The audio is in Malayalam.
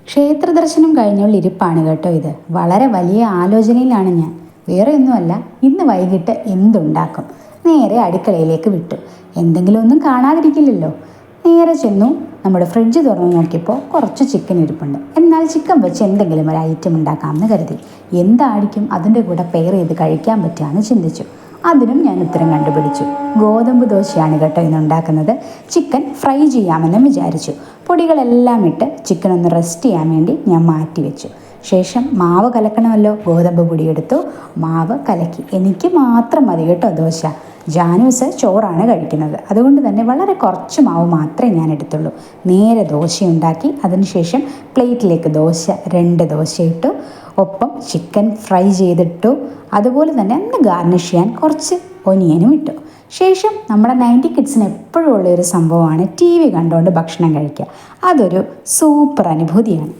ക്ഷേത്ര ദർശനം കഴിഞ്ഞുള്ള ഇരിപ്പാണ് കേട്ടോ ഇത്. വളരെ വലിയ ആലോചനയിലാണ് ഞാൻ. വേറെ ഒന്നുമല്ല, ഇന്ന് വൈകിട്ട് എന്തുണ്ടാക്കും. നേരെ അടുക്കളയിലേക്ക് വിട്ടു. എന്തെങ്കിലും ഒന്നും കാണാതിരിക്കില്ലല്ലോ. നേരെ ചെന്നു. നമ്മുടെ ഫ്രിഡ്ജ് തുറന്ന് നോക്കിയപ്പോൾ കുറച്ച് ചിക്കൻ ഇരിപ്പുണ്ട്. എന്നാൽ ചിക്കൻ വെച്ച് എന്തെങ്കിലും ഒരു ഐറ്റം ഉണ്ടാക്കാമെന്ന് കരുതി. എന്തായിരിക്കും അതിൻ്റെ കൂടെ പെയർ ചെയ്ത് കഴിക്കാൻ പറ്റുകയെന്ന് ചിന്തിച്ചു. അതിനും ഞാൻ ഉത്തരം കണ്ടുപിടിച്ചു. ഗോതമ്പ് ദോശയാണ് കേട്ടോ ഇന്ന് ഉണ്ടാക്കുന്നത്. ചിക്കൻ ഫ്രൈ ചെയ്യാമെന്ന് വിചാരിച്ചു. പൊടികളെല്ലാം ഇട്ട് ചിക്കൻ ഒന്ന് റെസ്റ്റ് ചെയ്യാൻ വേണ്ടി ഞാൻ മാറ്റി വെച്ചു. ശേഷം മാവ് കലക്കണമല്ലോ. ഗോതമ്പ് പൊടി എടുത്തു, മാവ് കലക്കി. എനിക്ക് മാത്രം മതി കേട്ടോ ദോശ. ജാനൂസ് ചോറാണ് കഴിക്കുന്നത്. അതുകൊണ്ട് തന്നെ വളരെ കുറച്ച് മാവ് മാത്രമേ ഞാൻ എടുത്തുള്ളൂ. നേരെ ദോശ ഉണ്ടാക്കി. അതിനുശേഷം പ്ലേറ്റിലേക്ക് രണ്ട് ദോശ ഇട്ടു. ഒപ്പം ചിക്കൻ ഫ്രൈ ചെയ്തിട്ടു. അതുപോലെ തന്നെ ഒന്ന് ഗാർണിഷ് ചെയ്യാൻ കുറച്ച് ഒനിയനും ഇട്ടു. ശേഷം നമ്മുടെ 90 കിഡ്സിന് എപ്പോഴും ഉള്ളൊരു സംഭവമാണ് TV കണ്ടുകൊണ്ട് ഭക്ഷണം കഴിക്കുക. അതൊരു സൂപ്പർ അനുഭൂതിയാണ്.